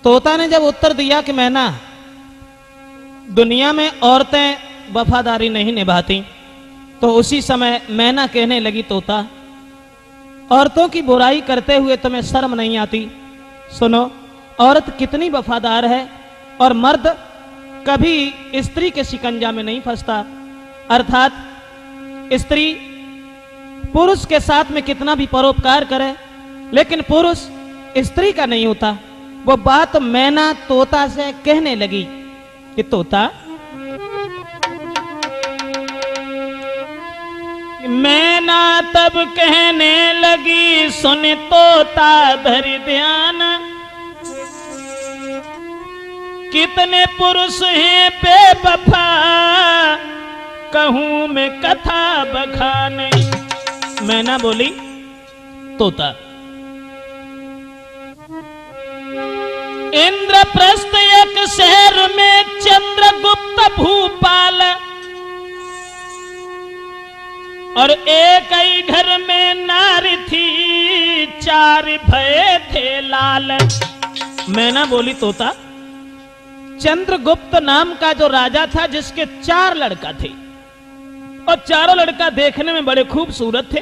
तोता ने जब उत्तर दिया कि मैना, दुनिया में औरतें वफादारी नहीं निभाती, तो उसी समय मैना कहने लगी, तोता औरतों की बुराई करते हुए तुम्हें शर्म नहीं आती? सुनो, औरत कितनी वफादार है और मर्द कभी स्त्री के शिकंजा में नहीं फंसता। अर्थात स्त्री पुरुष के साथ में कितना भी परोपकार करे, लेकिन पुरुष स्त्री का नहीं होता। वो बात मैना तोता से कहने लगी कि तोता, मैना तब कहने लगी, सुन तोता धरि ध्यान, कितने पुरुष हैं बेवफा, कहूं मैं कथा बखान। मैना बोली, तोता इंद्रप्रस्थ एक शहर में चंद्रगुप्त भूपाल, और एक ही घर में नारी थी, चार भय थे लाल। मैना बोली, तोता चंद्रगुप्त नाम का जो राजा था, जिसके 4 लड़का थे, और चारों लड़का देखने में बड़े खूबसूरत थे।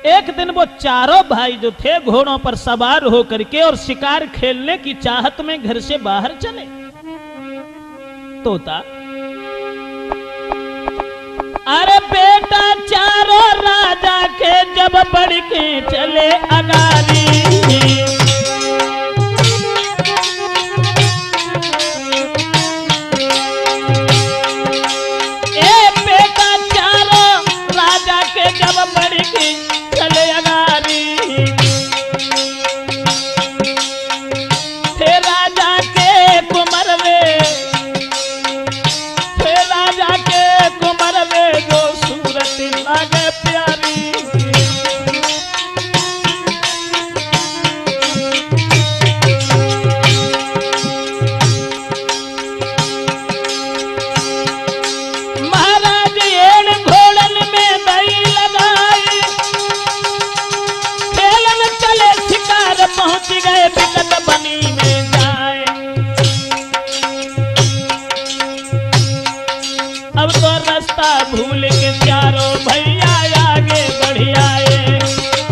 एक दिन वो चारों भाई जो थे घोड़ों पर सवार होकर के और शिकार खेलने की चाहत में घर से बाहर चले। तोता, अरे बेटा चारों राजा के जब बढ़ के चले अगारी, जब बढ़ के चले अगारी, थे राजा के कुंवरवे, थे राजा के कुंवरवे, जो सूरत लागे प्यारी। गए बिकट बनी में जाए, अब तो रास्ता भूल के चारों भैया आगे बढ़ आए,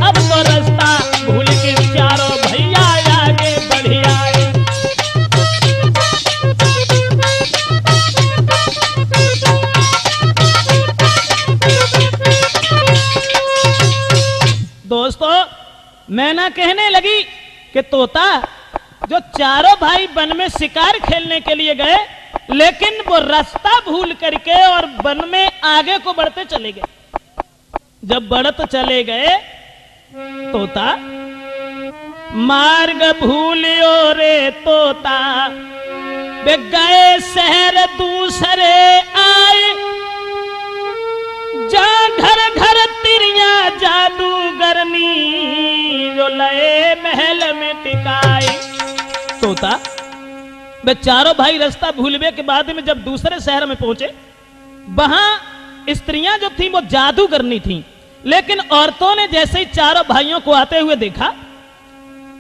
अब तो रास्ता भूल के चारों भैया आगे बढ़ आए। दोस्तों, मैना कहने लगी कि तोता, जो चारों भाई वन में शिकार खेलने के लिए गए, लेकिन वो रास्ता भूल करके और वन में आगे को बढ़ते चले गए। जब बढ़ते चले गए, तोता मार्ग भूलियो रे तोता, वे गए शहर दूसरे आए, जा घर घर तिरिया जादूगरनी, जो लए महल में टिकाई। तोता, वे चारों भाई रास्ता भूलने के बाद में जब दूसरे शहर में पहुंचे, वहां स्त्रियां जो थी वो जादूगरनी थी, लेकिन औरतों ने जैसे ही चारों भाइयों को आते हुए देखा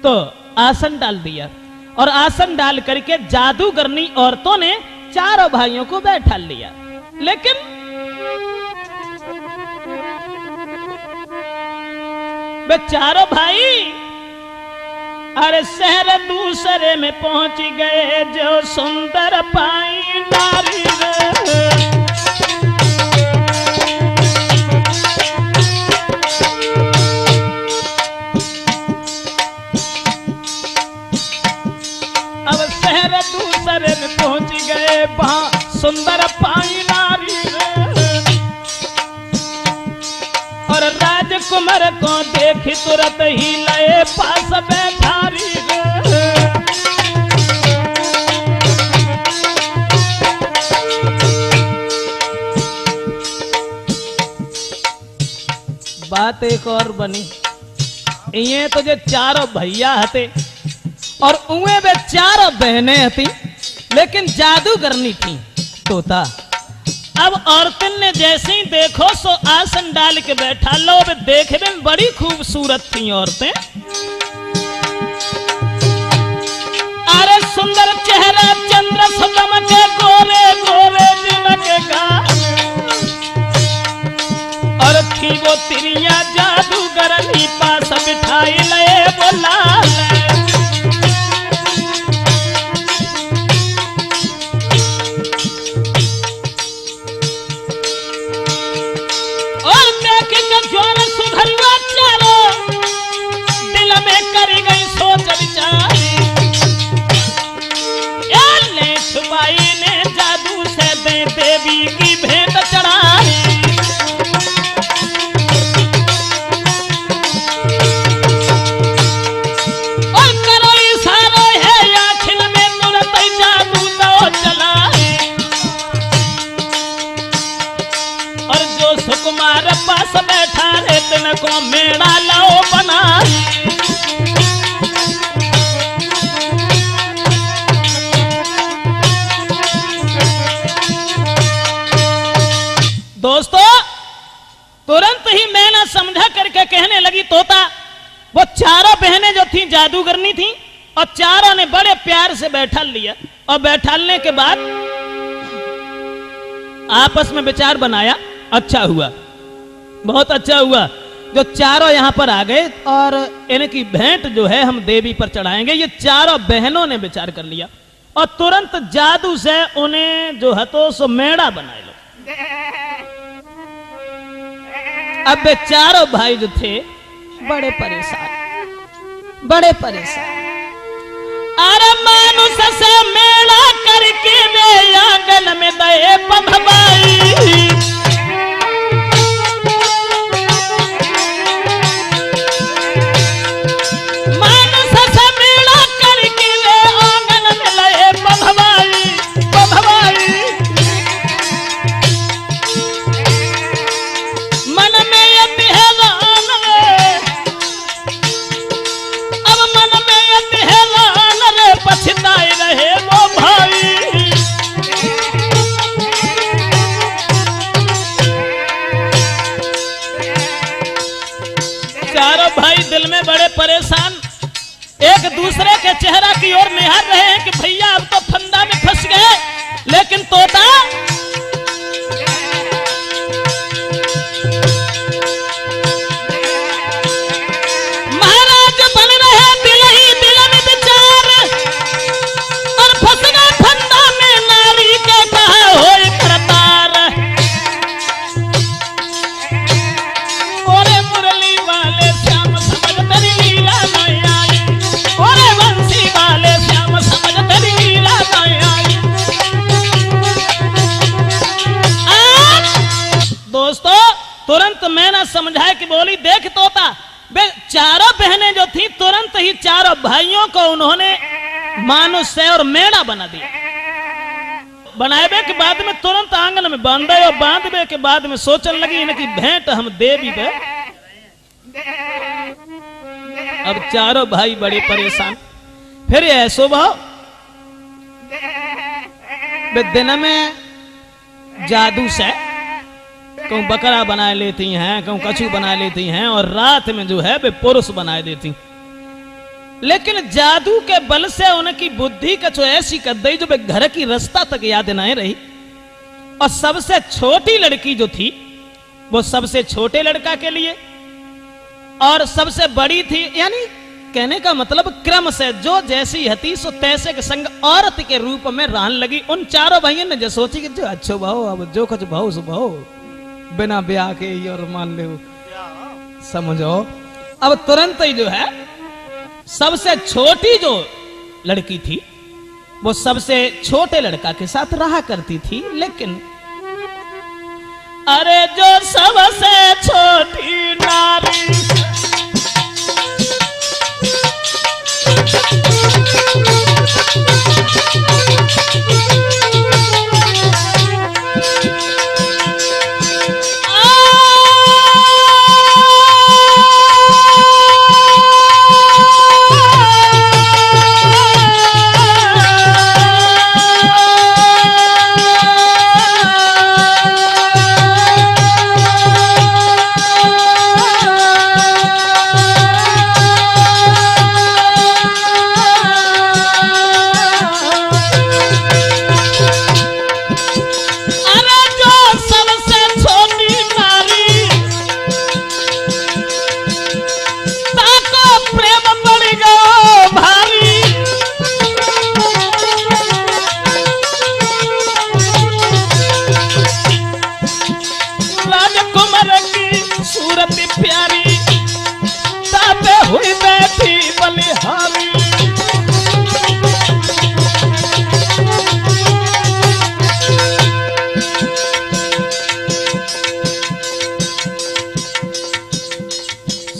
तो आसन डाल दिया, और आसन डाल करके जादूगरनी औरतों ने चारों भाइयों को बैठा लिया। लेकिन वे चारों भाई अरे शहर दूसरे में पहुंच गए, जो सुंदर पाई नारी रे। अब शहर दूसरे में पहुंच गए, वहां सुंदर पाई नारी रे, और राजकुमार को देखी तुरंत ही लए पास बैठारी रे। बात एक और बनी, ये तो जो चारों भैया हते और उए वे चारों बहनें हती, लेकिन जादूगरनी थी। तोता, अब औरतन ने जैसे ही देखो सो आसन डाल के बैठा लो, वे देखने में बड़ी खूबसूरत थी औरतें। अरे सुन तोता वो चारों बहनें जो थी जादूगरनी थी और चारों ने बड़े प्यार से बैठा लिया और बैठालने के बाद आपस में विचार बनाया। अच्छा हुआ, बहुत अच्छा हुआ जो चारों यहां पर आ गए और इनकी भेंट जो है हम देवी पर चढ़ाएंगे। ये चारों बहनों ने विचार कर लिया और तुरंत जादू से उन्हें जो हतो सो मेढ़ा बनाए लो। अब वे चारों भाई जो थे बड़े परेशान। अरे मानुष से मेला करके वे आंगन में दे पभवाई। मानुष से मेला करके वे आंगन में दे पभवाई। मन में ये तिहरान रे, अब मन में ये तिहरान रे, पछताए रहे वो भाई। चारों भाई दिल में बड़े परेशान एक दूसरे के चेहरा की ओर निहार रहे हैं कि भैया अब तो फंदा में फंस गए। लेकिन तोता महाराज बन रहे दिल ही दिल में विचार और फंस गए फंदा में नारी के कहा होए करतार। ओरे मुरली वाले श्याम समझ तेरी लीला नहीं आई। ओरे बंसी वाले श्याम समझ तेरी लीला नहीं आई। दोस्तों तुरंत मैंने समझाया कि बोली देख तोता, वे चारों बहनें जो थी तुरंत ही चारों भाइयों को उन्होंने मानुष से और मेढ़ा बना दिया। बनाए के बाद में तुरंत आंगन में बांधे और बांधने के बाद में सोचने लगी इनकी भेंट हम देवी पे। अब चारों भाई बड़े परेशान। फिर यह स्वभाव वे दिन में जादू से कहूं बकरा बना लेती हैं, कहूं कछू बना लेती हैं और रात में जो है वे पुरुष बना देती। लेकिन जादू के बल से उनकी बुद्धि का जो ऐसी कर दी जो वे घर की रास्ता तक याद नहीं रही। और सबसे छोटी लड़की जो थी वो सबसे छोटे लड़का के लिए और सबसे बड़ी थी, यानी कहने का मतलब क्रम से जो जैसी हती सो तैसे के संग औरत के रूप में रहने लगी। उन चारों भाइयों ने जो सोची कि जो अच्छो भाव अब जो कुछ भाव सो भाव बिना ब्याह के ही और मान ले समझो। अब तुरंत ही जो है सबसे छोटी जो लड़की थी वो सबसे छोटे लड़का के साथ रहा करती थी। लेकिन अरे जो सबसे छोटी नारी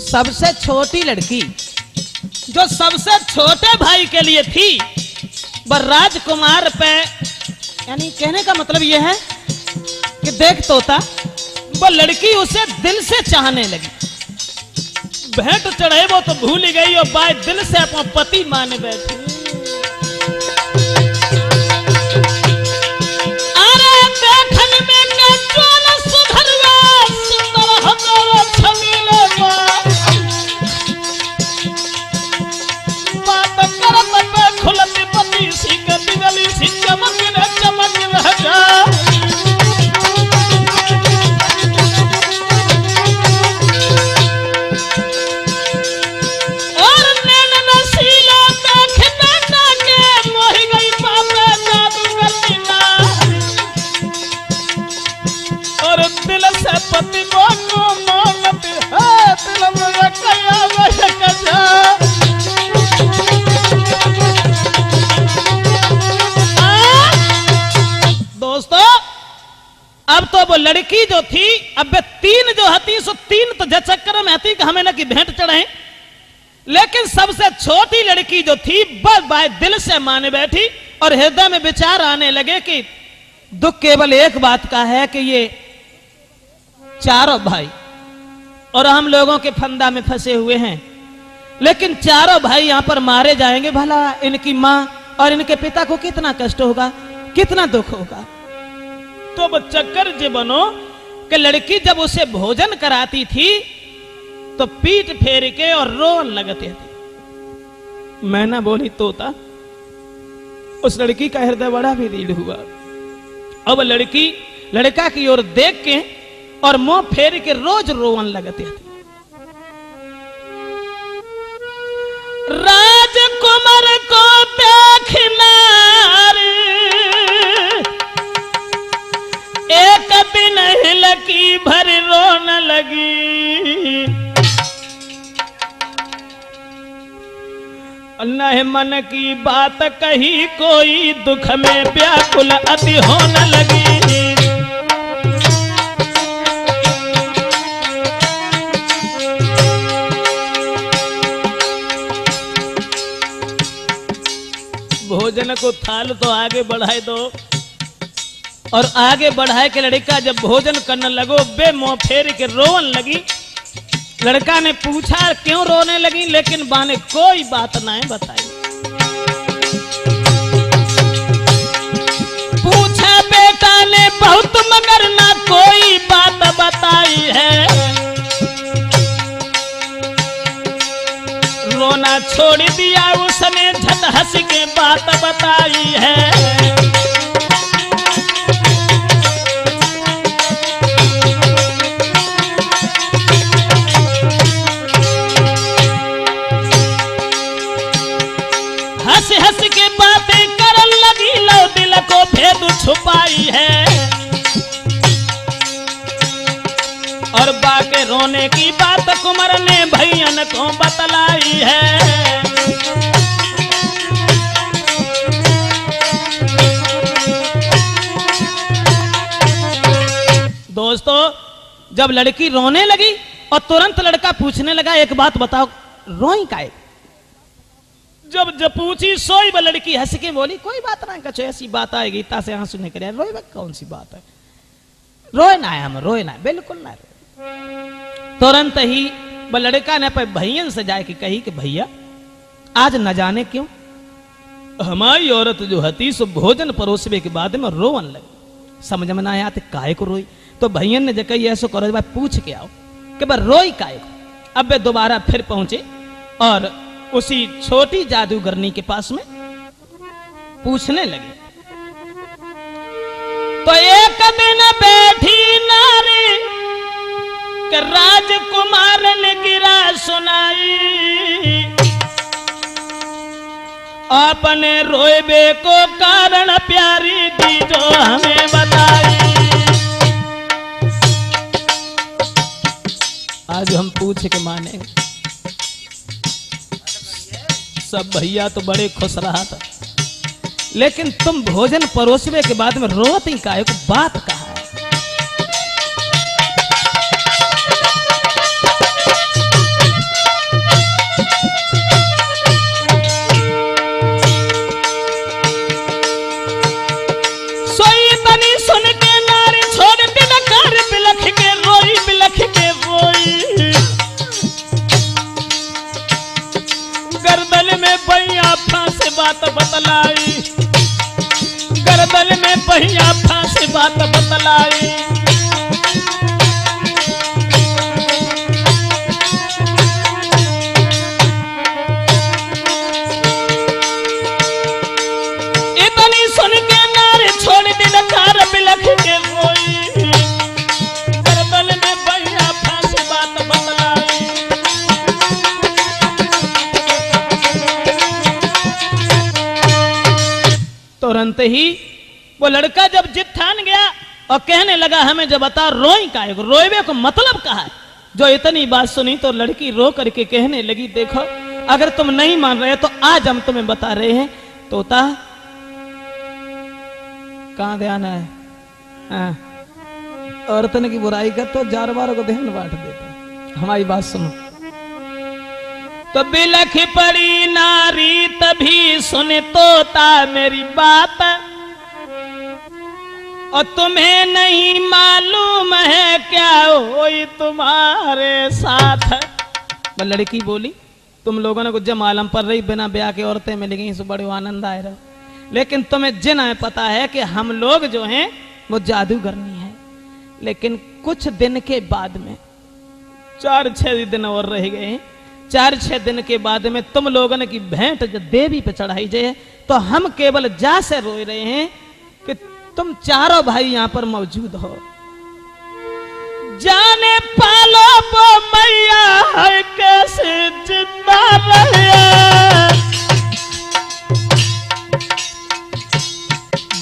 सबसे छोटी लड़की जो सबसे छोटे भाई के लिए थी वह राजकुमार पे, यानी कहने का मतलब यह है कि देख तोता वो लड़की उसे दिल से चाहने लगी। भेंट चढ़े वो तो भूल ही गई और बाय दिल से अपना पति माने बैठी। अरे देखन में के जोन सुधरवा सुंदर हमारा छमीले लड़की जो थी अब तीन जो हती सो तीन तो चक्कर में हती कि हमें न कि भेंट चढ़े, लेकिन सबसे छोटी लड़की जो थी बस दिल से माने बैठी और हृदय में विचार आने लगे कि दुख केवल एक बात का है कि ये चारों भाई और हम लोगों के फंदा में फंसे हुए हैं, लेकिन चारों भाई यहां पर मारे जाएंगे, भला इनकी मां और इनके पिता को कितना कष्ट होगा, कितना दुख होगा। तो वो चक्कर जे बनो कि लड़की जब उसे भोजन कराती थी तो पीठ फेर के और रोन लगते थे। मैना बोली तोता, उस लड़की का हृदय बड़ा भी दृढ़ हुआ। अब लड़की लड़का की ओर देख के और मुंह फेर के रोज रोवन लगते थे। राजकुमार को देखना एक दिन हिलकी भर रोन लगी, न मन की बात कही कोई दुख में व्याकुल अति होने लगी। भोजन को थाल तो आगे बढ़ाए दो, और आगे बढ़ाए के लड़का जब भोजन करने लगो बे मुंह फेर के रोवन लगी। लड़का ने पूछा क्यों रोने लगी, लेकिन बा ने कोई बात नहीं बताई। पूछा बेटा ने बहुत मगर ना कोई बात बताई है, रोना छोड़ दिया उसने झट हंस के बात बताई है। हंस हंस के बातें करन लगी, लो दिल को भेद छुपाई है, और बाके रोने की बात कुंवर ने भैयन को बतलाई है। दोस्तों, जब लड़की रोने लगी और तुरंत लड़का पूछने लगा एक बात बताओ, रोई काहे? जब पूछी सोई वो लड़की हंस के बोली कोई बात ना, कछो ऐसी बात आएगी ता से आंसू नहीं करे, रोए कौन सी बात है, रोए ना है, हम रोए ना, बिल्कुल ना रोए। तुरंत ही वो लड़का ने पे भैयन से जाके कही कि भैया आज न जाने क्यों हमारी औरत जो हती सो भोजन परोसवे के बाद में रोवन लगी, समझ में ना आया तो काहे को रोई। तो भैयन ने जकई ऐसो करो भाई पूछ के आओ कि भाई रोई काहे को। अब वे दोबारा फिर पहुंचे और उसी छोटी जादूगरनी के पास में पूछने लगे। तो एक दिन बैठी नारी कि राजकुमार ने गिरा सुनाई, अपने रोएबे को कारण प्यारी दी जो हमें बताई। आज हम पूछ के माने सब भैया तो बड़े खुश रहा था, लेकिन तुम भोजन परोसवे के बाद में रोत ही काहे को, बात कहा है? सोई तनी सुन के नारी छोड़ दिन कर बिलख के रोई, बिलख के रोई। गर्दन में पहिया फांस बात बतलाई, गर्दन में पहिया फांस बात बतलाई। इतनी सुन के नारे छोड़ दिन कार बिलख के रोई, गर्दन में पहिया फांस बात बतलाई। तुरंत ही वो लड़का जब जिद ठान गया और कहने लगा हमें जब बता रोई काहे को, रोएबे को मतलब कहा है। जो इतनी बात सुनी तो लड़की रो करके कहने लगी देखो अगर तुम नहीं मान रहे तो आज हम तुम्हें बता रहे हैं। तोता कहां ध्यान है? औरतन की बुराई कर तो जानवरों को ध्यान बांट देता। हमारी बात सुनो। तो बिलख पड़ी नारी तभी सुने तोता मेरी बात, और तुम्हें नहीं मालूम है क्या होई तुम्हारे साथ। लड़की बोली तुम लोगों ने कुछ जब मालूम पड़ रही बिना ब्याह के औरतें मिल गई सो बड़े आनंद आए रहे, लेकिन तुम्हें जिन है पता है कि हम लोग जो हैं वो जादूगरनी है। लेकिन कुछ दिन के बाद में 4-6 दिन और रह गए, 4-6 दिन के बाद में तुम लोगों ने की भेंट जो देवी पे चढ़ाई जाए, तो हम केवल जा से रोए रहे हैं कि तुम चारों भाई यहां पर मौजूद हो। जाने पालो वो मैया है कैसे जिंदा रहे,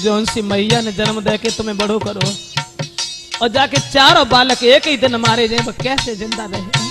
जोन सी मैया ने जन्म दे के तुम्हें बड़ो करो और जाके चारों बालक एक ही दिन मारे जाए, वो कैसे जिंदा रहे।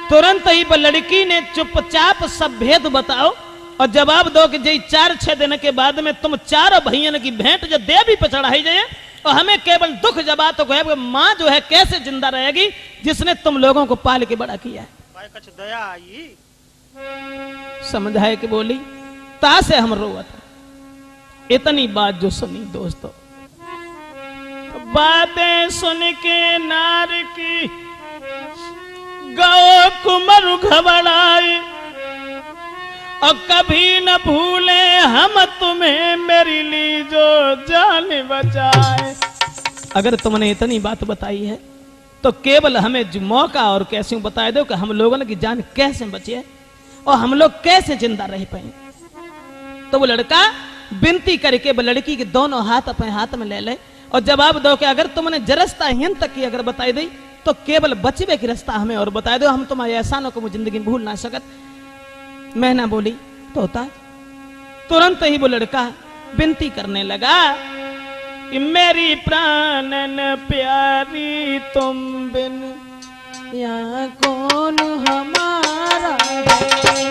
तुरंत ही लड़की ने चुपचाप सब भेद बताओ और जवाब दो कि जी 4-6 दिन के बाद में तुम चारों भैयन की भेंट जो देवी पे चढ़ाई जाए, और हमें केवल दुख जवाब तो है माँ जो है कैसे जिंदा रहेगी जिसने तुम लोगों को पाल के बड़ा किया है। कुछ दया आई समझाए कि बोली ता से हम रोवत। इतनी बात जो सुनी दोस्तों, बातें सुन के नार की गौ कुमरु घबराए, और कभी न भूले हम तुम्हें मेरी ली जो जान बचाए। अगर तुमने इतनी बात बताई है तो केवल हमें जो मौका और कैसे बता दो कि हम लोगों की जान कैसे बचे और हम लोग कैसे जिंदा रह पाए। तो वो लड़का विनती करके वो लड़की के दोनों हाथ अपने हाथ में ले ले और जवाब दो कि अगर तुमने जरस्ता हिन तक की अगर बताई दी तो केवल बचवे की रास्ता हमें और बता दो, हम तुम्हारे एहसानों को जिंदगी में भूल ना सकत। मैं ना बोली तोता। तुरंत ही वो लड़का विनती करने लगा कि मेरी प्राणन प्यारी तुम बिन यहाँ कौन हमारा है।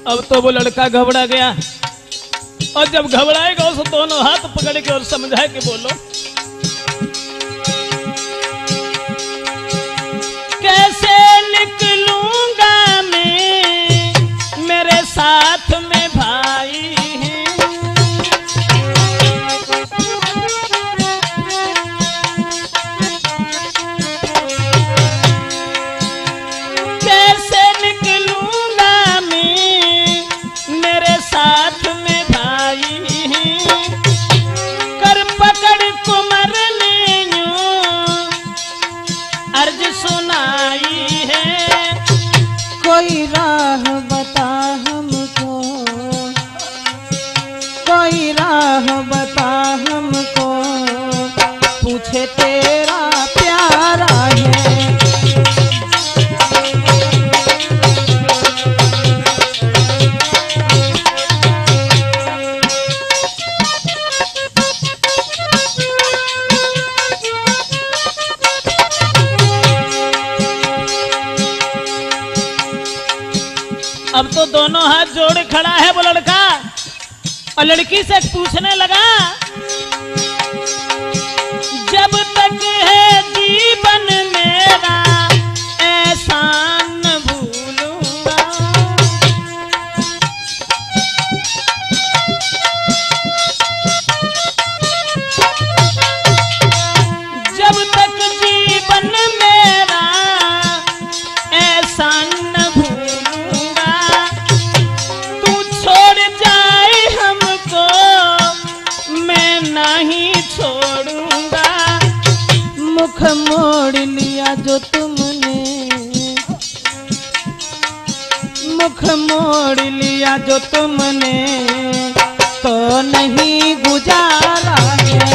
अब तो वो लड़का घबरा गया और जब घबराएगा उस दोनों हाथ पकड़ के और समझाए कि बोलो कैसे निकलूंगा मैं मेरे साथ में भाई हैं। कैसे निकलूंगा साथ में भाई हैं। कर पकड़ को तो दोनों हाथ जोड़े खड़ा है वो लड़का और लड़की से पूछने लगा, जब तक है जीवन मेरा ऐसा न भूलूंगा। जब तक जीवन मेरा ऐसा न भूलूंगा, तू छोड़ जाए हमको मैं नहीं छोड़ूंगा। मुख मोड़ लिया जो तुमने, मुख मोड़ लिया जो तुमने, तो नहीं गुजारा है।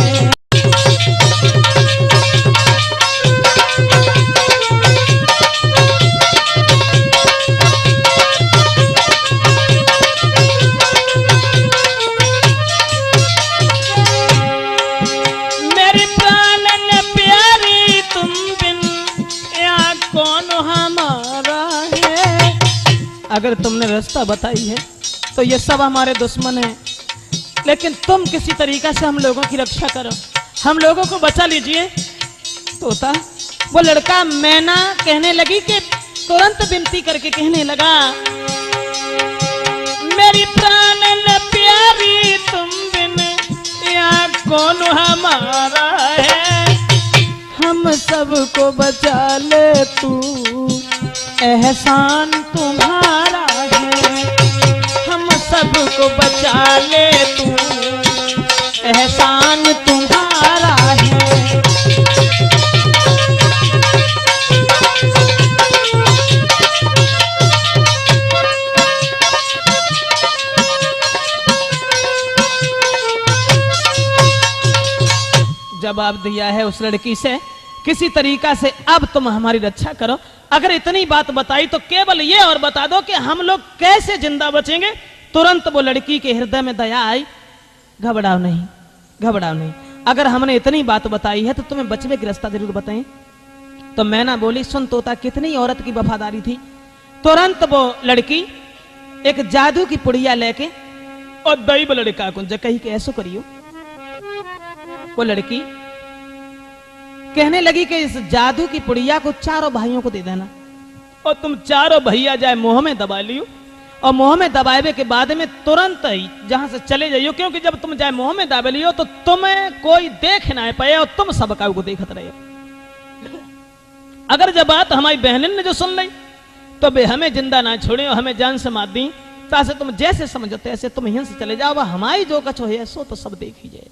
मेरी प्राणन प्यारी तुम बिन यहाँ कौन हमारा है। अगर तुमने रास्ता बताई है तो ये सब हमारे दुश्मन हैं, लेकिन तुम किसी तरीका से हम लोगों की रक्षा करो, हम लोगों को बचा लीजिए। तोता वो लड़का मैना कहने लगी कि तुरंत विनती करके कहने लगा, मेरी प्राणन प्यारी तुम बिन यहाँ कौन हमारा है। हम सबको बचा ले तू एहसान तुम्हारा है। हम सबको बचा ले तू एहसान तुम्हारा है। जवाब दिया है उस लड़की से, किसी तरीका से अब तुम हमारी रक्षा करो। अगर इतनी बात बताई तो केवल ये और बता दो कि हम लोग कैसे जिंदा बचेंगे। तुरंत वो लड़की के हृदय में दया आई, घबराओ नहीं, घबराओ नहीं, अगर हमने इतनी बात बताई है तो तुम्हें बचने की रास्ता जरूर बताएं। तो मैना बोली, सुन तोता, कितनी औरत की वफादारी थी। तुरंत वो लड़की एक जादू की पुड़िया लेके और दैव लड़का को कही के ऐसो करियो। वो लड़की कहने लगी कि इस जादू की पुड़िया को चारों भाइयों को दे देना और तुम चारों भैया जाए मुंह में दबा लियो और मुंह में दबाए के बाद में तुरंत ही जहां से चले जाइयो, क्योंकि जब तुम जाए मुंह में दबा लियो तो तुम्हें कोई देख ना पाए और तुम सबका को देखत रहे। अगर जब बात हमारी बहन ने जो सुन ली तो बे हमें जिंदा ना छोड़े और हमें जान से मार दी। तासे तुम जैसे समझते ऐसे तुम यहां से चले जाओ, वह हमारी जो कछो है सो तो सब देख ही जाए।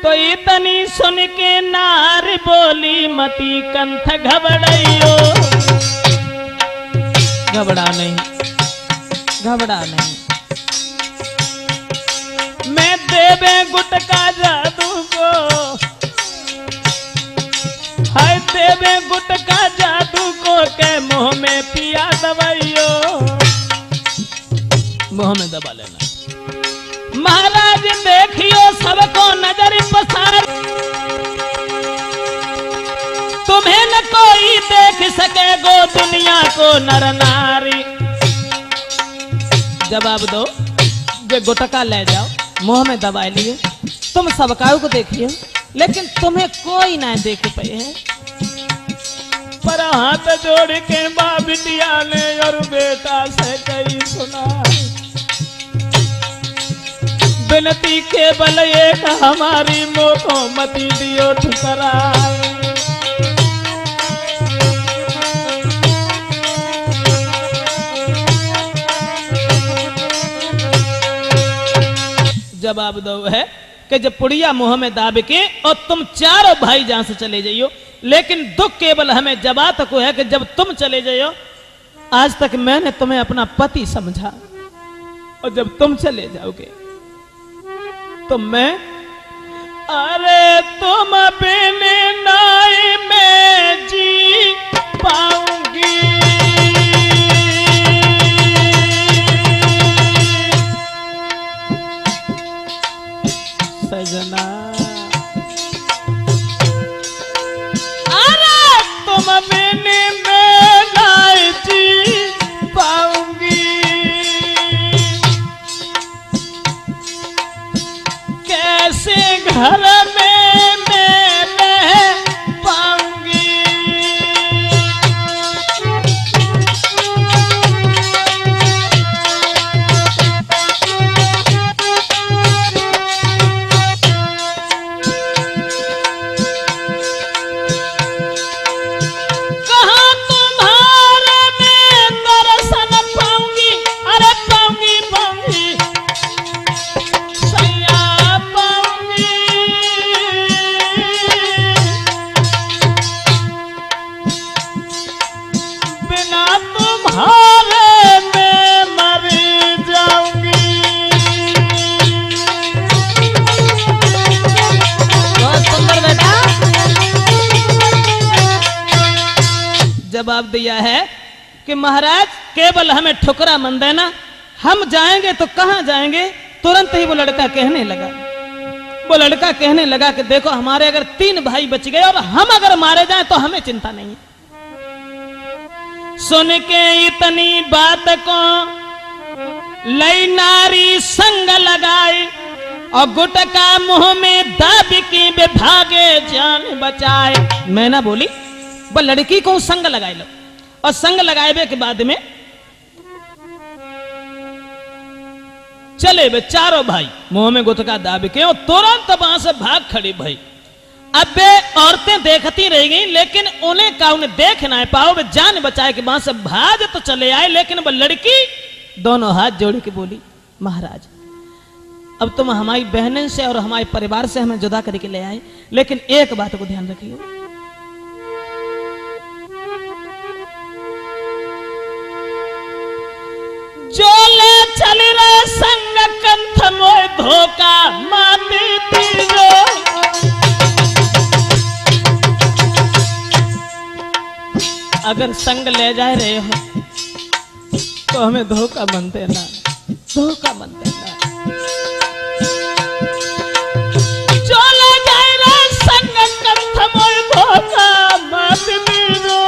तो इतनी सुन के नार बोली, मती कंठ घबराइयो। घबरा नहीं, घबरा नहीं, मैं देवे गुटका जादू को, हाय देवे गुटका जादू को के मुंह में पिया दवाइयो। मुंह में दबा लेना। महाराज देखियो सबको नजर पसार, तुम्हें न कोई देख सकेगो दुनिया को नर नारी। जवाब दो, जो गुटका ले जाओ मुंह में दबा लिए, तुम सबका को देखियो लेकिन तुम्हें कोई ना देख पाए है। पर हाथ जोड़ के माँ बिटिया ने और बेटा से कही सुना, बिनती केवल एक हमारी मोको मती दियो ठुकरा। जवाब दो है कि जब पुड़िया मुंह में दाब के और तुम चारों भाई जहां से चले जाइयो, लेकिन दुख केवल हमें जबा तक है कि जब तुम चले जाइयो, आज तक मैंने तुम्हें अपना पति समझा और जब तुम चले जाओगे तो मैं, अरे तुम बिन नाई में जी पाऊंगी। सजना, अरे तुम घर में मैं रह पाऊंगी। कहाँ तुम्हारे में दर्शन पाऊंगी, अरे पाऊंगी पाऊंगी सैया पाऊंगी। बिना तुम्हारे मैं मर जाऊंगी। बहुत सुंदर बेटा जवाब दिया है कि महाराज केवल हमें ठुकरा मन देना, हम जाएंगे तो कहां जाएंगे। तुरंत ही वो लड़का कहने लगा कि देखो हमारे अगर 3 भाई बच गए और हम अगर मारे जाएं तो हमें चिंता नहीं है। सुन के इतनी बात को लई नारी संग लगाए और गुटका मुंह में दाब के भागे जान बचाए। मैना बोली वो लड़की को संग लगाए लो, और संग लगाए के बाद में चले वे चारों भाई मुंह में गुटका दाब के और तुरंत वहां से भाग खड़ी भाई। अब वे औरतें देखती रह गई, लेकिन उन्हें देख ना पाओ, वे जान बचाए के वहां से भाग तो चले आए। लेकिन वो लड़की दोनों हाथ जोड़ के बोली, महाराज अब तुम हमारी बहनों से और हमारे परिवार से हमें जुदा करके ले आए, लेकिन एक बात को ध्यान रखिए, जो ले चल रहे संग कंठ मोय धोखा माती तीजो। अगर संग ले जा रहे हो तो हमें धोखा मन देना, धोखा मन देना। जो ले जा रहे संग कंठ मोय धोखा माती तीजो।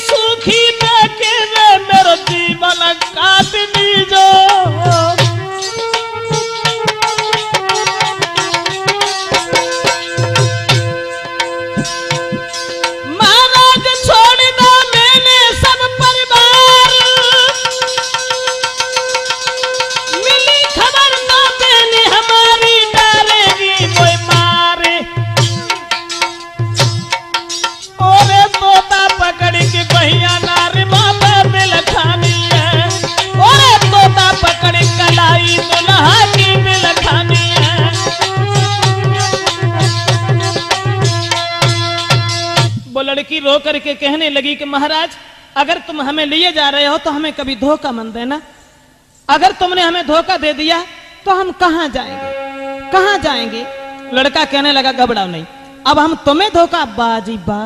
सूखी देखे रे मेरा जीवन काट दीजो। महाराज छोड़ दो मैंने सब परिवार, मिली खबर ना मैंने हमारी डालेगी कोई मारे। ओरे तोता पकड़ के बहिया नारी माता मिल खानी है, ओरे तोता पकड़ कलाई दुल्हा की मिल खानी है। वो लड़की रो करके कहने लगी कि महाराज अगर तुम हमें लिए जा रहे हो तो हमें कभी धोखा मत देना। अगर तुमने हमें धोखा दे दिया तो हम कहां जाएंगे, कहां जाएंगे। लड़का कहने लगा घबराओ नहीं, अब हम तुम्हें धोखा बाजी बा,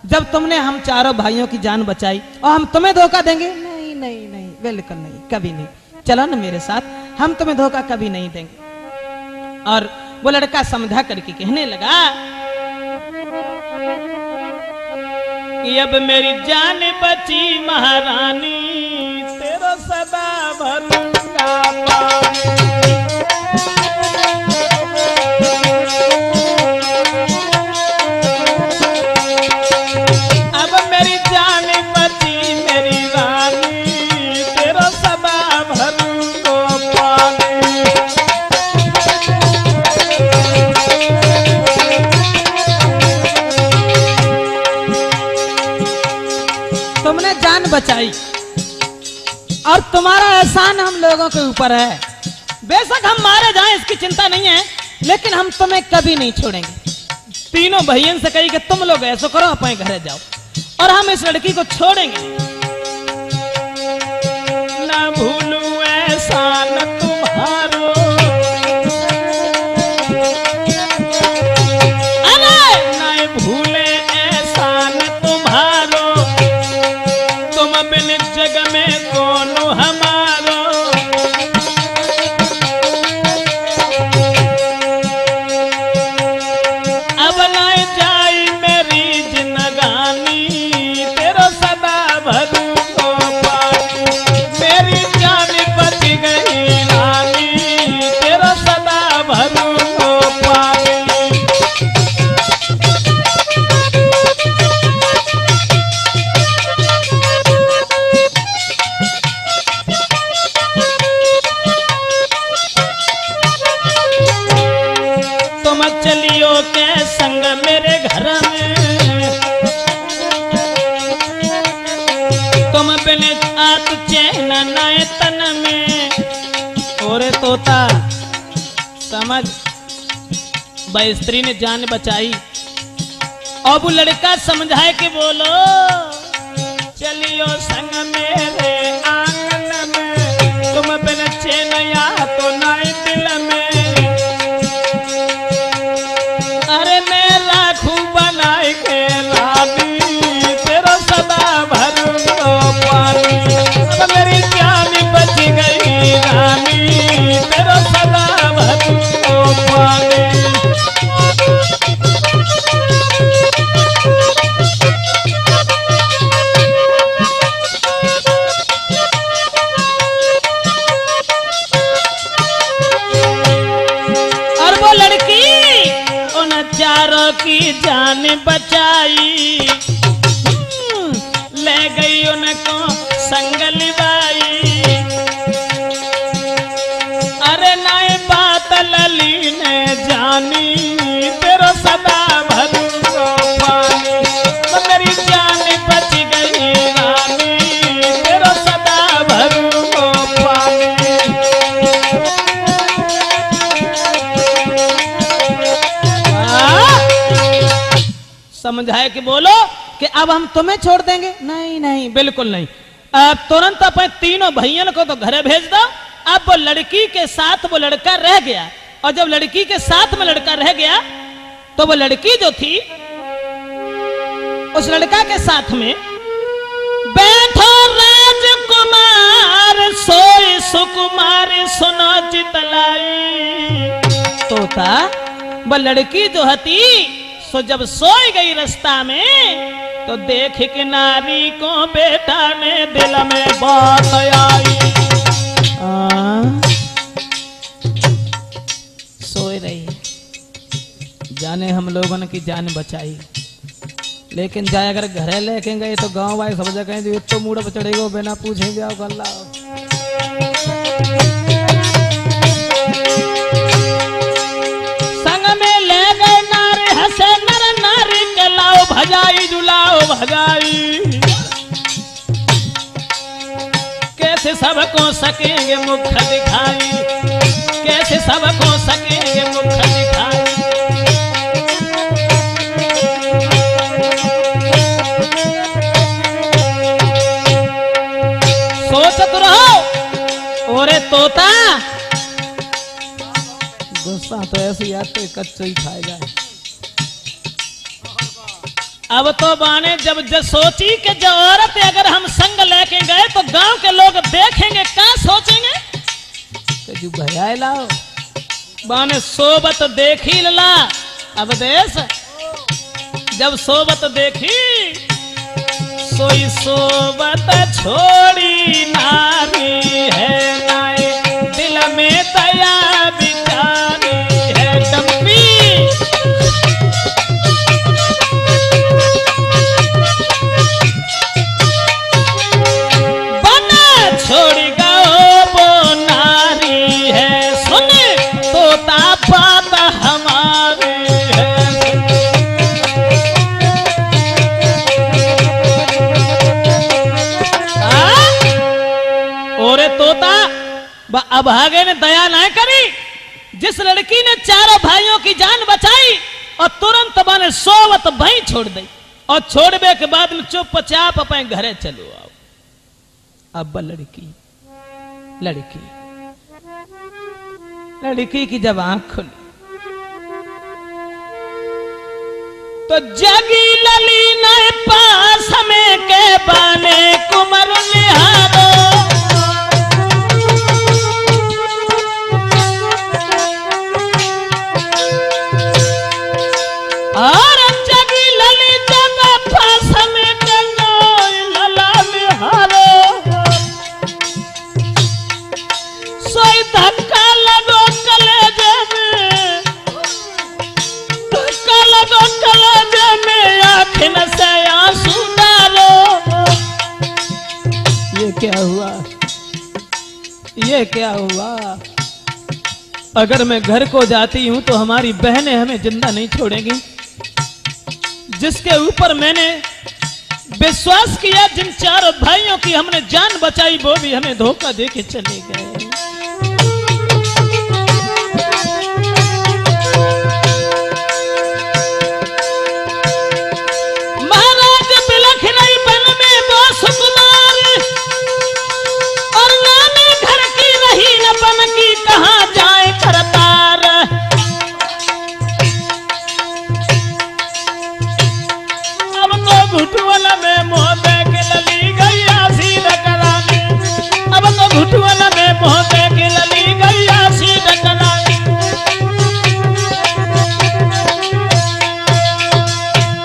जब तुमने हम चारों भाइयों की जान बचाई और हम तुम्हें धोखा देंगे? नहीं नहीं नहीं, बिल्कुल नहीं, कभी नहीं। चलो ना मेरे साथ, हम तुम्हें धोखा कभी नहीं देंगे। और वो लड़का समझा करके कहने लगा कि अब मेरी जान बची महारानी, तेरा सदा भरूंगा पानी। बचाई और तुम्हारा एहसान हम लोगों के ऊपर है। बेशक हम मारे जाएं इसकी चिंता नहीं है, लेकिन हम तुम्हें कभी नहीं छोड़ेंगे। तीनों भाइयों से कही कि तुम लोग ऐसा करो, अपने घर जाओ और हम इस लड़की को छोड़ेंगे। ना भूलूं एहसान तुम्हारो, अरे ना भूले एहसान तुम्हारो, तुम बिन जग में कौन हमारो। अब ना जाई मेरी जिंदगानी, तेरा सदा भरूं को पानी। मेरी जान बच गई रानी, आत चैन नए तन में। ओरे तोता समझ, भाई स्त्री ने जान बचाई। अब वो लड़का समझाए कि बोलो चलियो संग मेरे आंगन में, तुम बिन चैन या तो नए दिल में। अरे मैं राखू बनाए के लानी, तेरा सदा भरूंगा पानी। तो मेरी जान बच गई रानी, तेरा सदा भरूंगा पानी। चारों की जान बचाई, ले गई उनको संग लिबाई। अरे नाई बात लली ने जानी, तेरा सदा भरूंगा पानी। तो मेरी जान बच गई रानी, तेरा सदा भरूंगा पानी। समझाए कि बोलो कि अब हम तुम्हें छोड़ देंगे। नहीं नहीं बिल्कुल नहीं, अब तुरंत अपन तीनों भैया को तो घरे भेज दो। अब वो लड़की के साथ वो लड़का रह गया, और जब लड़की के साथ में लड़का रह गया तो वो लड़की जो थी उस लड़का के साथ में बैठो राजकुमार सोई सुकुमार सुनो चितलाई। तोता वो लड़की जो हती सो जब सोई गई रास्ता में, तो देख के नारी को बेटा ने दिल में बात आई। सोई रही, जाने हम लोगों की जान बचाई, लेकिन जाए अगर घरे लेके गए तो गांव वाले सब जगह जो तो मूड पर चढ़ेगा बिना पूछे जाओ गल्ला। भजाई जुलाओ भजाई, कैसे सबको सकेंगे मुख दिखाई, कैसे सबको सकेंगे मुख दिखाई। सोचत रहो। ओरे तोता गुस्सा तो ऐसी आते कच्चे ही खाए जाए। अब तो बाने जब सोची कि जो औरत अगर हम संग लेके गए तो गांव के लोग देखेंगे, क्या सोचेंगे? तो जो भैया लाओ बाने सोबत देखी ला। अब देश जब सोबत देखी, सोई सोबत छोड़ी नारी है नाए, दिल में दया बिचारी है डम्पी। अभागे ने दया ना करी, जिस लड़की ने चारों भाइयों की जान बचाई और तुरंत माने सोवत भाई छोड़ दी, और छोड़ने के बाद में चुपचाप अपने घरे चलो आओ। अब लड़की लड़की लड़की की जब आंख खुली तो जगी लली न पास में के बाने कुमर निहारो। और जगी लली जब पास में के लला निहारो, सोई धक्का लगो कलेजे में, धक्का लगो कलेजे में, आँखिन से आंसू डालो। ये क्या हुआ, ये क्या हुआ? अगर मैं घर को जाती हूं तो हमारी बहनें हमें जिंदा नहीं छोड़ेंगी। जिसके ऊपर मैंने विश्वास किया जिन चारों भाइयों की हमने जान बचाई, वो भी हमें धोखा दे के चले गए। महाराज बिलख रही बन में वो सुकुमार, और नानी घर की नहीं न बन की, कहां जाए करतार। अब तो घुटवला में मोह देख लली गैया सीधा कराने, अब तो घुटवला में मोह देख लली गैया सीधा कराने।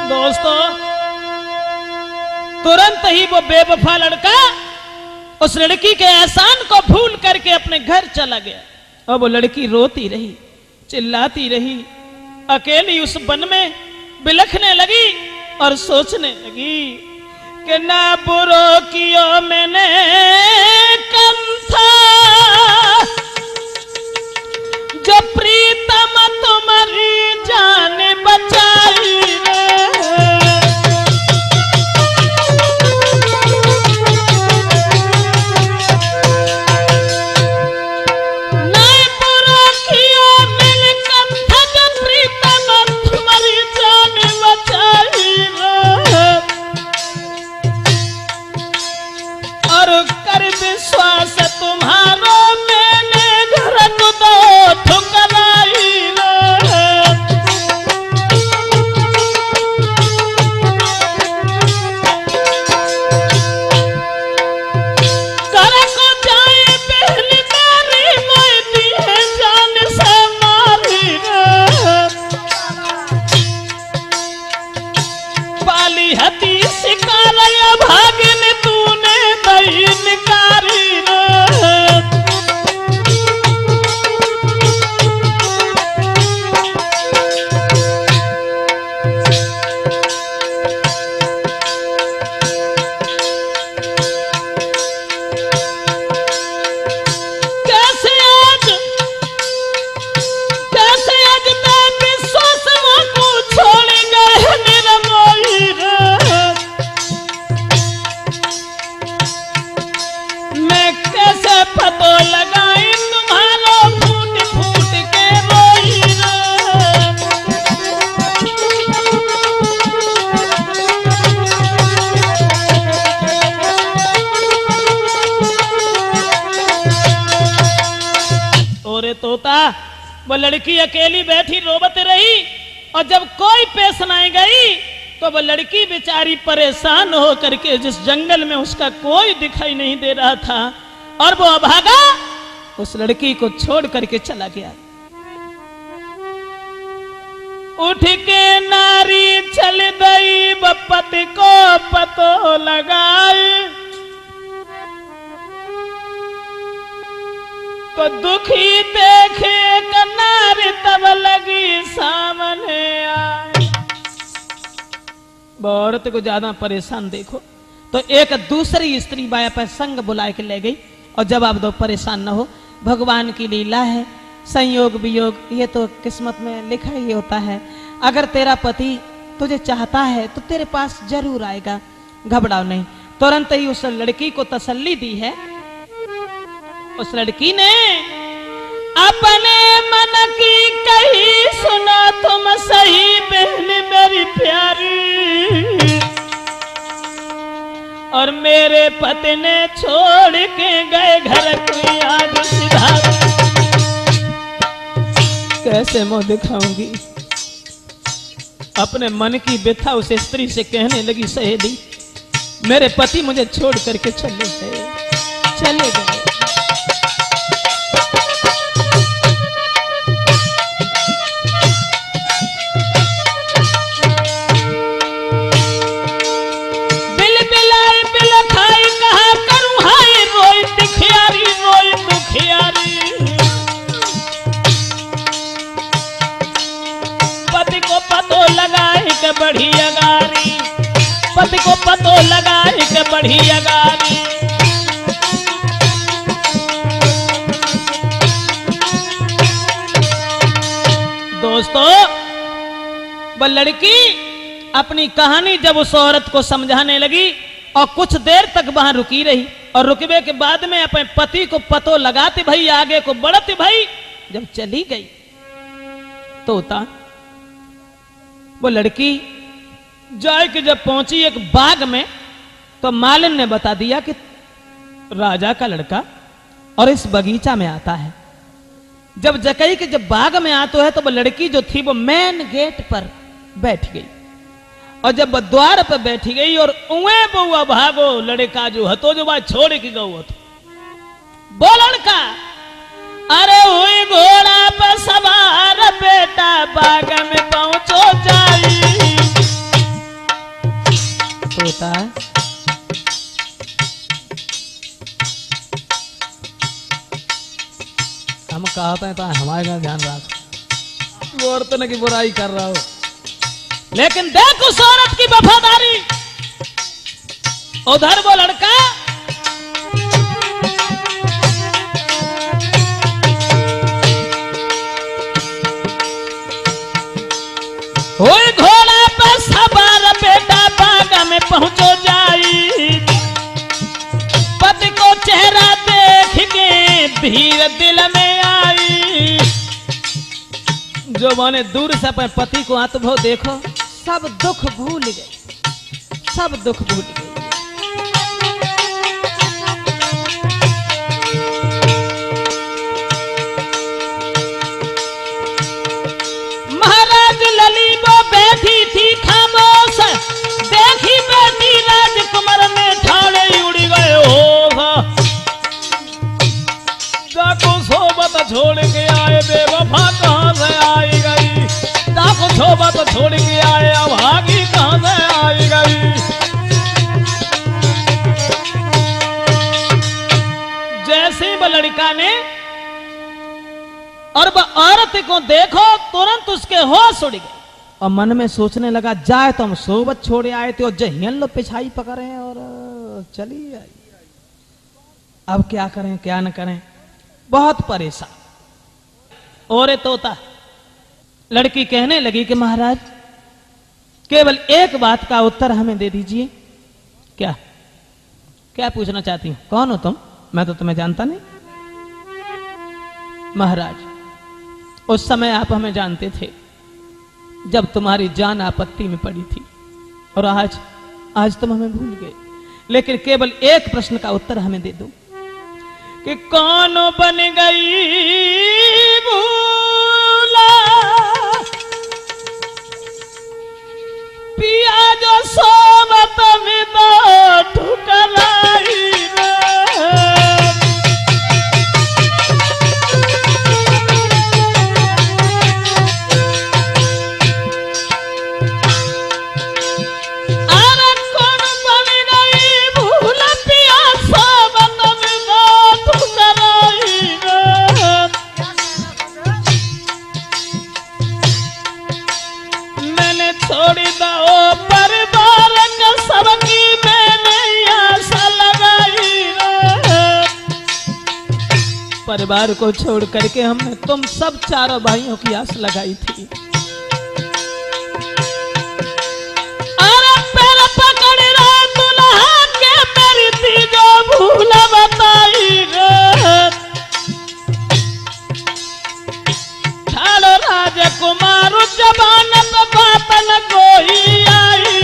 दोस्तों, तुरंत ही वो बेवफा लड़का उस लड़की के एहसान को भूल करके अपने घर चला गया। और वो लड़की रोती रही, चिल्लाती रही, अकेली उस वन में बिलखने लगी और सोचने लगी कि ना बुरो कियो मैंने कम था, जो प्रीतम तुम्हारी जान बचाई रे। ना बुरो कियो मैंने कम था, जो प्रीतम तुम्हारी जान बचाई रे। और कर विश्वास तुम्हारो मैंने घर को दो ठुकराई रे। घर को जाए पहली मेरी मोती है जान से मारी रे। पाली हती शिकार भागिन तूने दही निकारी रे। कैसे आज मैं विश्वास को छोड़ गए निरमोई रे। मैं कैसे पतो लगाई तुम्हारो फूट फूट के रोई रे। ओरे तोता, वो लड़की अकेली बैठी रोबत रही, और जब कोई पेश न गई तो वो लड़की बेचारी परेशान हो करके, जिस जंगल में उसका कोई दिखाई नहीं दे रहा था, और वो अभागा उस लड़की को छोड़ करके चला गया। उठ के नारी चल गई, पति को पतो लगाई, तो दुखी देखे नारी तब लगी सामने आए। औरत को ज्यादा परेशान देखो तो एक दूसरी स्त्री बाया पर संग बुलाए के ले गई। और जब आप दो परेशान न हो, भगवान की लीला है, संयोग वियोग ये तो किस्मत में लिखा ही होता है। अगर तेरा पति तुझे चाहता है तो तेरे पास जरूर आएगा, घबराओ नहीं। तुरंत ही उस लड़की को तसल्ली दी है। उस लड़की ने अपने मन की कही, सुना तुम सही बहन मेरी प्यारी, और मेरे पति ने छोड़ के गए घर को याद सीधा। कैसे मुंह दिखाऊंगी? अपने मन की व्यथा उस स्त्री से कहने लगी, सहेली मेरे पति मुझे छोड़ करके चले गए। बढ़िया गारी, पति को पतो लगाए के बढ़िया गारी। दोस्तों, वह लड़की अपनी कहानी जब उस औरत को समझाने लगी और कुछ देर तक वहां रुकी रही और रुकने के बाद में अपने पति को पतो लगाते भाई आगे को बढ़ते भाई जब चली गई तोता वो लड़की जाए कि जब पहुंची एक बाग में तो मालिन ने बता दिया कि राजा का लड़का और इस बगीचा में आता है। जब जकई के जब बाग में आता है तो वो लड़की जो थी वो मेन गेट पर बैठ गई और जब द्वार पर बैठी गई और उए बउआ भागो लड़का जो हतो जो बात छोड़ के गौ हतो बोलन का अरे हुई घोड़ा पर सवार बेटा बाग में पहुंचो जाई तोता हम कहा था हमारे घर ध्यान रख औरतों की बुराई कर रहा हो लेकिन देख उस औरत की वफादारी। उधर वो लड़का हुई घोड़ा पर सवार बेटा बाग में पहुंचो जाई पति को चेहरा देख के धीर दिल में आई। जो मैंने दूर से अपने पति को आत्मभव देखो सब दुख भूल गए सब दुख भूल गए। महाराज ललीबो बैठी थी खामोश देखी बेटी राजकुमार में ठाड़े उड़ी गए होगा जाको सोबत छोड़ के आए बेवफा कहां से आई गई जाको सोबत छोड़ के आए अभागी कहां से आई गई। जैसे वह लड़का ने और वह औरत को देखो तुरंत उसके होश उड़ गए और मन में सोचने लगा जाए तो हम सोबत छोड़े आए थे और जहियन लो पिछाई पकड़े और चली आई अब क्या करें क्या न करें बहुत परेशान। और तोता लड़की कहने लगी कि महाराज केवल एक बात का उत्तर हमें दे दीजिए। क्या क्या पूछना चाहती हूं कौन हो तुम मैं तो तुम्हें जानता नहीं। महाराज उस समय आप हमें जानते थे जब तुम्हारी जान आपत्ति में पड़ी थी और आज तुम हमें भूल गए लेकिन केवल एक प्रश्न का उत्तर हमें दे दो कि कौन बन गई भूला पिया जो सोबत में दो ठुकराई परिवार को छोड़ करके हमने तुम सब चारों भाइयों की आस लगाई थी। अरे पैर पकड़ रहा दुल्हा के मेरी थी जो भूल बताई ठालो राजकुमार जबानत बात न कोई आई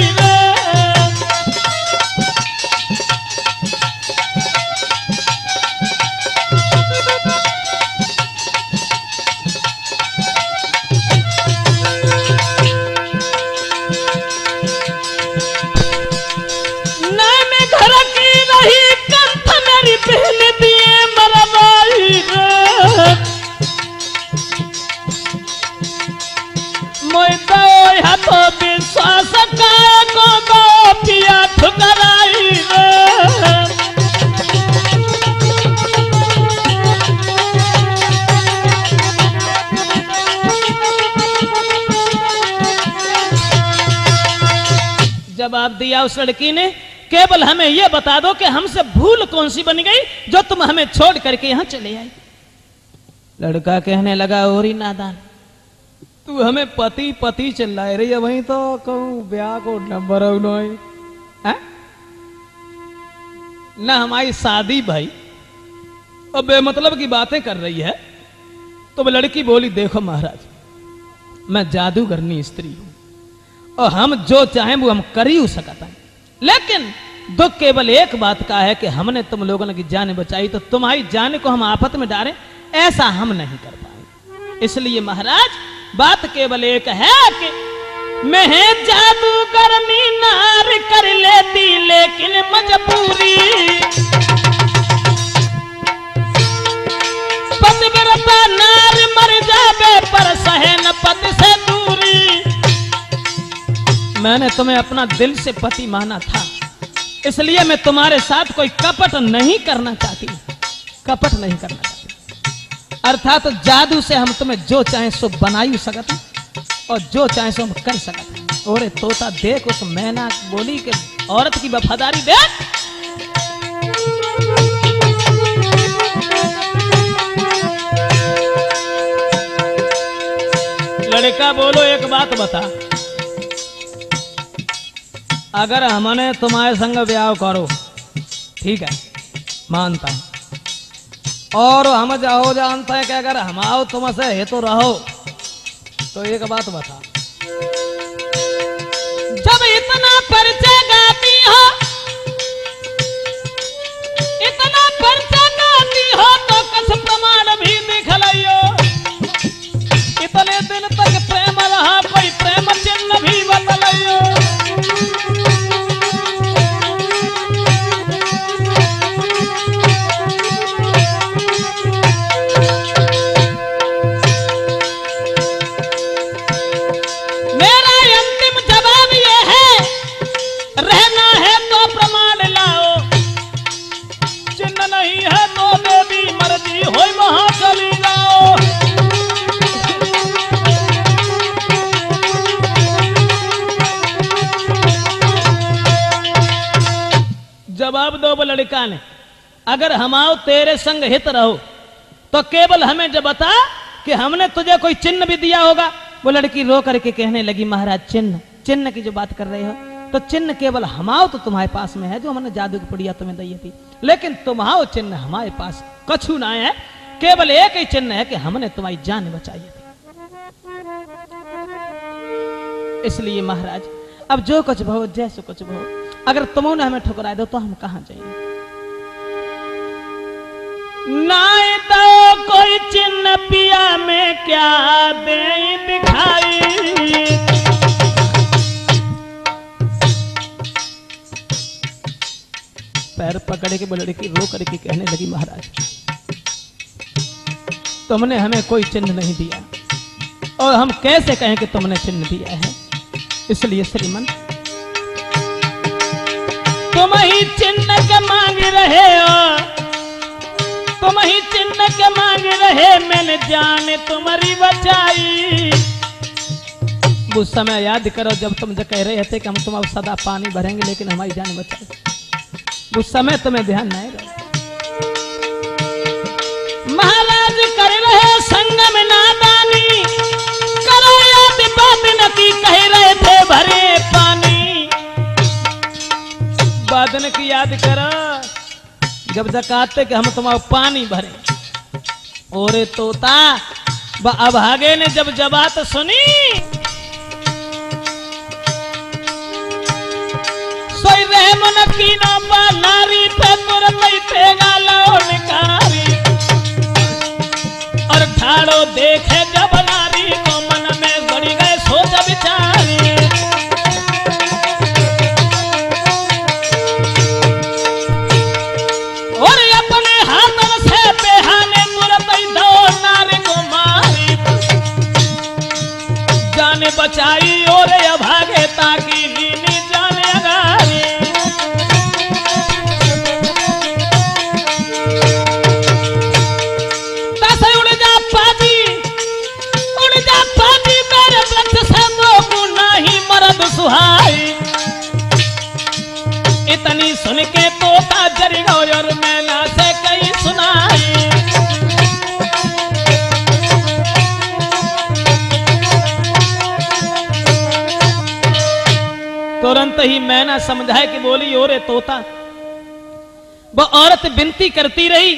विश्वास को पिया ठुकराई जवाब दिया उस लड़की ने केवल हमें यह बता दो कि हमसे भूल कौन सी बन गई जो तुम हमें छोड़ करके यहां चले आई। लड़का कहने लगा ओरी नादान तू हमें पति पति चिल्लाए रही है, वहीं तो कहूँ ब्याह को नंबर है ना हमारी शादी भाई, और बेमतलब की बातें कर रही है। तो वो लड़की बोली, देखो महाराज, मैं जादूगरनी स्त्री हूं और हम जो चाहें वो हम कर ही सकते हैं, लेकिन दुख केवल एक बात का है कि हमने तुम लोगों की जान बचाई, तो तुम्हारी जान को हम आफत में डालें ऐसा हम नहीं कर पाए। इसलिए महाराज बात केवल एक है कि मैं जादूगरनी नार कर लेती, लेकिन मजबूरी पतिव्रता नार मर जावे पर सहे न पति से दूरी। मैंने तुम्हें अपना दिल से पति माना था, इसलिए मैं तुम्हारे साथ कोई कपट नहीं करना चाहती, कपट नहीं करना चाहती। अर्थात तो जादू से हम तुम्हें जो चाहें सो बनाई सकते और जो चाहें सो हम कर सकते। और तोता देख उस मैना बोली कि औरत की वफादारी देख। लड़का बोलो, एक बात बता, अगर हमने तुम्हारे संग ब्याह करो, ठीक है, मानता हूं, और हम जाओ जानते हैं कि अगर हम आओ तुमसे है तो रहो, तो एक बात बता, जब इतना परिचय गाती हो, इतना परिचय गाती हो, तो कुछ प्रमाण भी दिख लियो। इतने दिन तक प्रेम रहा, कोई प्रेम चिन्ह भी बतलियो। जवाब दो वो लड़का ने, अगर हम आओ तेरे संग हित रहो तो केवल हमें जब बता कि हमने तुझे कोई चिन्ह भी दिया होगा। वो लड़की रो करके कहने लगी, महाराज चिन्ह, चिन्ह की जो बात कर रहे हो, तो चिन्ह केवल हम आओ तो तुम्हारे पास में है, जो हमने जादू की पुड़िया तुम्हें दी थी, लेकिन तुम्हारा चिन्ह हमारे पास कछु ना है। केवल एक ही चिन्ह है कि हमने तुम्हारी जान बचाई थी। इसलिए महाराज अब जो कुछ भो जैसे कुछ भो, अगर तुमने हमें ठुकरा दो तो हम कहां जाएंगे। नाय तो कोई चिन्ह पिया में क्या दे दिखाई, पैर पकड़े के बलड़े की रो करके कहने लगी, महाराज तुमने हमें कोई चिन्ह नहीं दिया और हम कैसे कहें कि तुमने चिन्ह दिया है। इसलिए श्रीमन तुम ही चिन्ह के मांग रहे हो, तुम ही चिन्ह के मांग रहे, मैंने जान तुम्हारी बचाई। वो समय याद करो जब तुम जो कह रहे थे कि हम तुम अब सदा पानी भरेंगे लेकिन हमारी जान बचाई, उस समय तुम्हें ध्यान नहीं रहा। महाराज कर रहे संगम नादानी, करो याद बात न की कह रहे थे भरे पानी। बादन की याद करो जब जकाते कि हम तुम्हारा पानी भरे। ओरे तोता अभागे ने जब बात सुनी, सोई रहे मन की ना नारी पे तुरंत गालो निकारी, और ठाड़ो देखे जब नारी को मन में गड़ी गए सोच विचारी। और अपने हाथों से बेहाने तुरंत दो नारी को मारी, जाने बचाई और अभागे ताकि लीनी जाने अगारी। सुहाई इतनी सुन के तोता जरी गई और मैना से कई सुनाई। तुरंत ही मैना समझाए कि बोली ओरे तोता। वो औरत विनती करती रही,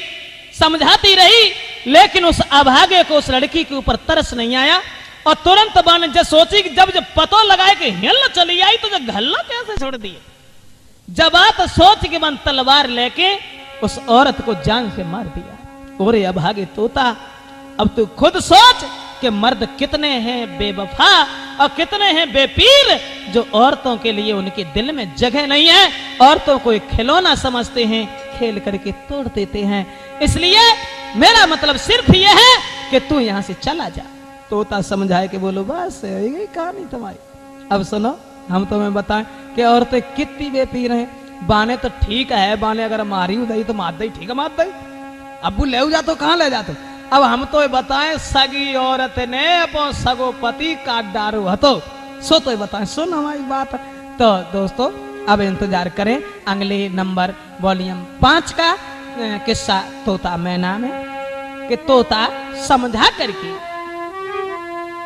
समझाती रही, लेकिन उस अभागे को, उस लड़की के ऊपर तरस नहीं आया। और तुरंत बाने जब सोची कि जब पतो लगाए कि हिल चली आई तो जब घल्ला कैसे छोड़ दिए। जब बात सोच के मन तलवार लेके उस औरत को जान से मार दिया। ओरे अभागे तोता, अब तू खुद सोच कि मर्द कितने हैं बेवफा और कितने हैं बेपीर, जो औरतों के लिए उनके दिल में जगह नहीं है, औरतों को एक खिलौना समझते हैं, खेल करके तोड़ देते हैं। इसलिए मेरा मतलब सिर्फ यह है कि तू यहां से चला जा। तोता समझाए कि बोलो बस यही कहानी तुम्हारी। अब सुनो, हम तुम्हें बताएं कि औरतें कितनी बेपीर हैं। बाने तो ठीक है, बाने अगर मारी उदई तो मार दई, ठीक है मार दई, अबू ले जा तो कहां ले जाते। अब हम तो बताएं सगी औरत ने अपो सगो पति काट डारो हतो, सो तो बताएं, सुन हमारी बात। तो दोस्तों अब इंतजार करें अगले नंबर वॉल्यूम 5 का किस्सा तोता मैना में, कि तोता समझा करके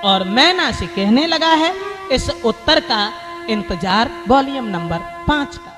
और मैना से कहने लगा है। इस उत्तर का इंतजार वॉल्यूम नंबर 5 का।